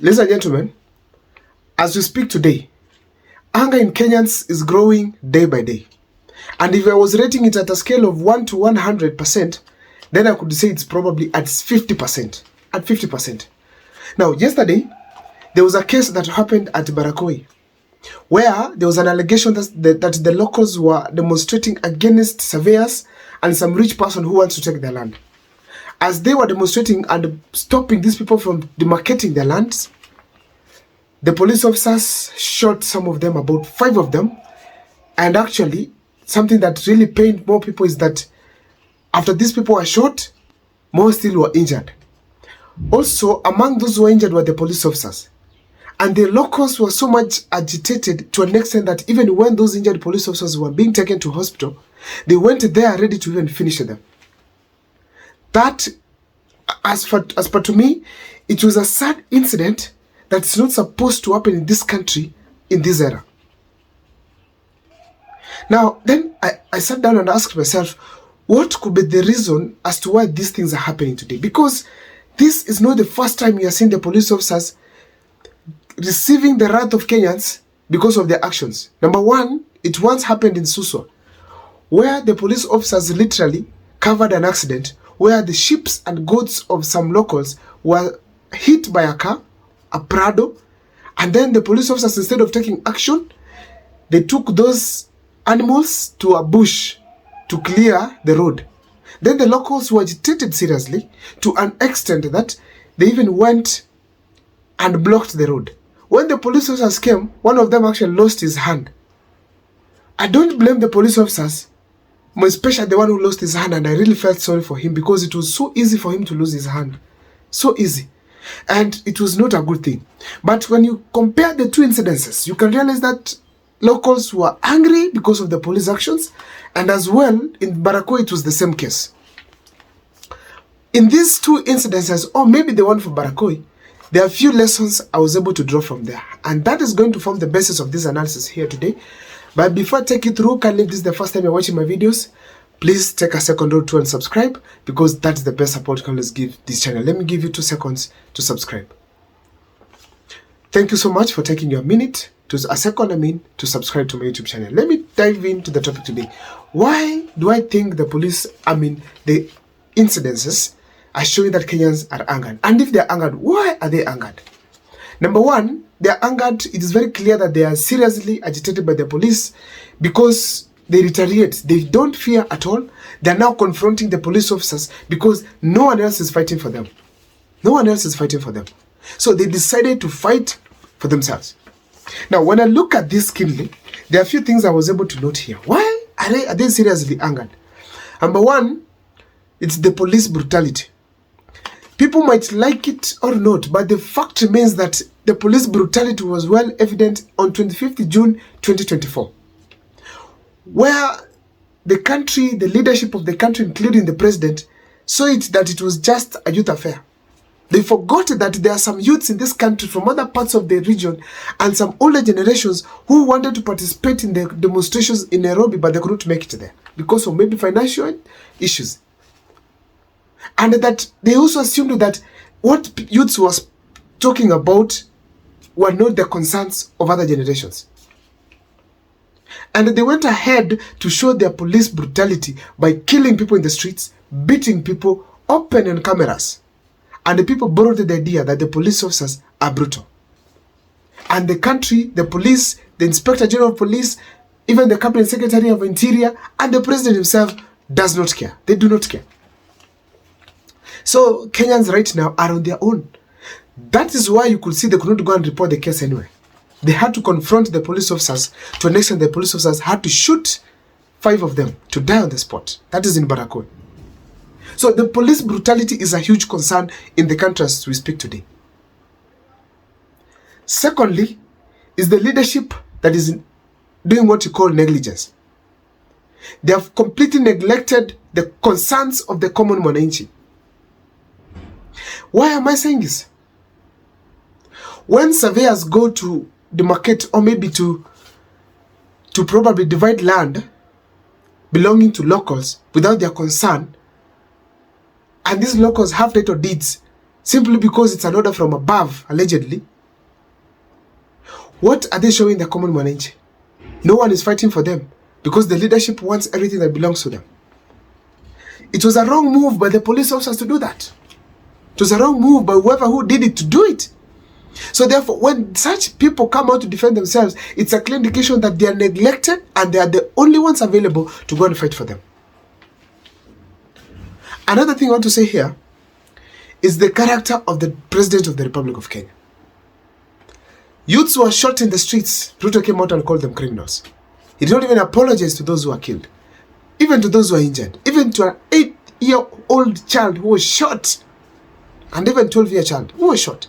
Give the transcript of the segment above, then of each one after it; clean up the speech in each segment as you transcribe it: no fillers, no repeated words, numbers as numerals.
Ladies and gentlemen, as we speak today, anger in Kenyans is growing day by day. And if I was rating it at a scale of 1 to 100%, then I could say it's probably at 50%. At 50%. Now, yesterday, there was a case that happened at Barakoi, where there was an allegation that the locals were demonstrating against surveyors and some rich person who wants to take their land. As they were demonstrating and stopping these people from demarcating their lands, the police officers shot some of them, about 5 of them. And actually, something that really pained more people is that after these people were shot, more still were injured. Also, among those who were injured were the police officers. And the locals were so much agitated to an extent that even when those injured police officers were being taken to hospital, they went there ready to even finish them. That, as per to me, it was a sad incident that's not supposed to happen in this country in this era. Now, then I sat down and asked myself, what could be the reason as to why these things are happening today? Because this is not the first time you are seeing the police officers receiving the wrath of Kenyans because of their actions. Number one, it once happened in Suswa, where the police officers literally covered an accident where the sheep and goats of some locals were hit by a car, a Prado, and then the police officers, instead of taking action, they took those animals to a bush to clear the road. Then the locals were agitated seriously to an extent that they even went and blocked the road. When the police officers came, one of them actually lost his hand. I don't blame the police officers, especially the one who lost his hand, and I really felt sorry for him because it was so easy for him to lose his hand. So easy. And it was not a good thing. But when you compare the two incidences, you can realize that locals were angry because of the police actions, and as well, in Barakoi, it was the same case. In these two incidences, or maybe the one for Barakoi, there are a few lessons I was able to draw from there, and that is going to form the basis of this analysis here today. But before I take you through, kindly, if this is the first time you're watching my videos, please take a second or two and subscribe, because that's the best support you can always give this channel. Let me give you 2 seconds to subscribe. Thank you so much for taking your minute, to subscribe to my YouTube channel. Let me dive into the topic today. Why do I think the incidences are showing that Kenyans are angered? And if they're angered, why are they angered? Number one, they're angered. It is very clear that they are seriously agitated by the police because they retaliate. They don't fear at all. They're now confronting the police officers because no one else is fighting for them. No one else is fighting for them. So they decided to fight for themselves. Now, when I look at this keenly, there are a few things I was able to note here. Why are they seriously angered? Number one, it's the police brutality. People might like it or not, but the fact remains that the police brutality was well evident on 25th June 2024, where the country, the leadership of the country, including the president, saw it that it was just a youth affair. They forgot that there are some youths in this country from other parts of the region and some older generations who wanted to participate in the demonstrations in Nairobi, but they couldn't make it there because of maybe financial issues. And that they also assumed that what youths was talking about were not the concerns of other generations. And they went ahead to show their police brutality by killing people in the streets, beating people, open on cameras. And the people borrowed the idea that the police officers are brutal. And the country, the police, the Inspector General of Police, even the Cabinet Secretary of Interior, and the President himself does not care. They do not care. So Kenyans right now are on their own. That is why you could see they could not go and report the case anywhere. They had to confront the police officers to an extent the police officers had to shoot 5 of them to die on the spot. That is in Barakoi. So the police brutality is a huge concern in the country as we speak today. Secondly, is the leadership that is doing what you call negligence. They have completely neglected the concerns of the common mwananchi. Why am I saying this? When surveyors go to demarcate or maybe to probably divide land belonging to locals without their consent, and these locals have title deeds simply because it's an order from above, allegedly, What are they showing the common mwananchi? No one is fighting for them because the leadership wants everything that belongs to them. It was a wrong move by the police officers to do that. It was a wrong move by whoever who did it to do it. So therefore, when such people come out to defend themselves, it's a clear indication that they are neglected and they are the only ones available to go and fight for them. Another thing I want to say here is the character of the President of the Republic of Kenya. Youths were shot in the streets. Ruto came out and called them criminals. He did not even apologize to those who were killed, even to those who were injured, even to an 8-year-old child who was shot, and even 12-year child who was shot.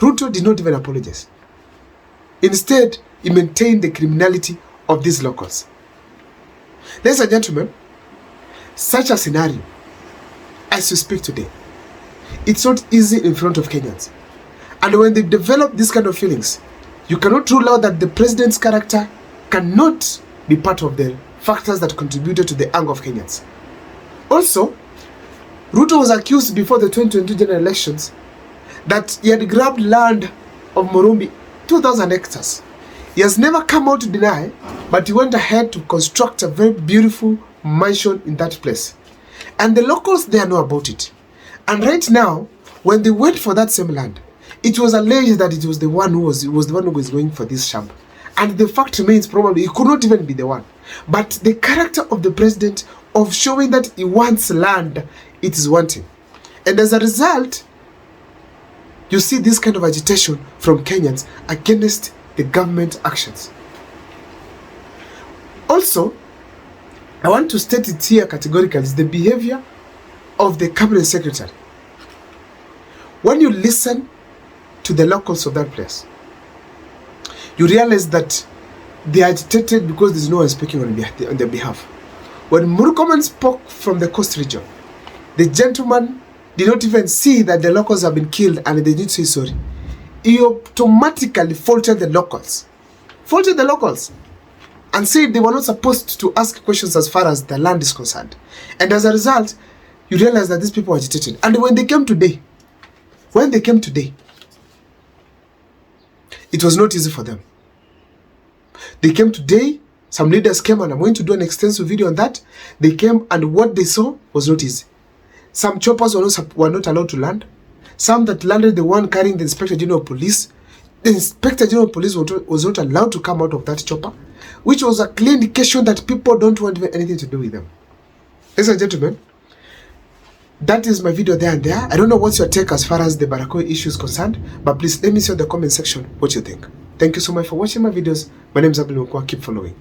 Ruto did not even apologize. Instead, he maintained the criminality of these locals. Ladies and gentlemen, such a scenario, as we speak today, it's not easy in front of Kenyans. And when they develop these kind of feelings, you cannot rule out that the president's character cannot be part of the factors that contributed to the anger of Kenyans. Also, Ruto was accused before the 2022 general elections that he had grabbed land of Morumbi, 2,000 hectares. He has never come out to deny, but he went ahead to construct a very beautiful mansion in that place. And the locals there know about it. And right now, when they went for that same land, it was alleged that it was the one who was going for this shamba. And the fact remains, probably he could not even be the one. But the character of the president of showing that he wants land, it is wanting. And as a result, you see this kind of agitation from Kenyans against the government actions. Also, I want to state it here categorically, is the behavior of the cabinet secretary. When you listen to the locals of that place, you realize that they are agitated because there's no one speaking on their behalf. When Murkomen spoke from the coast region, the gentleman did not even see that the locals have been killed and they did say sorry. He automatically faulted the locals. And said they were not supposed to ask questions as far as the land is concerned. And as a result, you realize that these people are agitated. And when they came today, it was not easy for them. They came today, some leaders came, and I'm going to do an extensive video on that. They came and what they saw was not easy. Some choppers were not allowed to land. Some that landed, the one carrying the Inspector General of Police. The Inspector General of Police was not allowed to come out of that chopper, which was a clear indication that people don't want anything to do with them. Ladies and gentlemen, that is my video there and there. I don't know what's your take as far as the Barakoe issue is concerned, but please let me see in the comment section what you think. Thank you so much for watching my videos. My name is Abdul Mukwa. Keep following.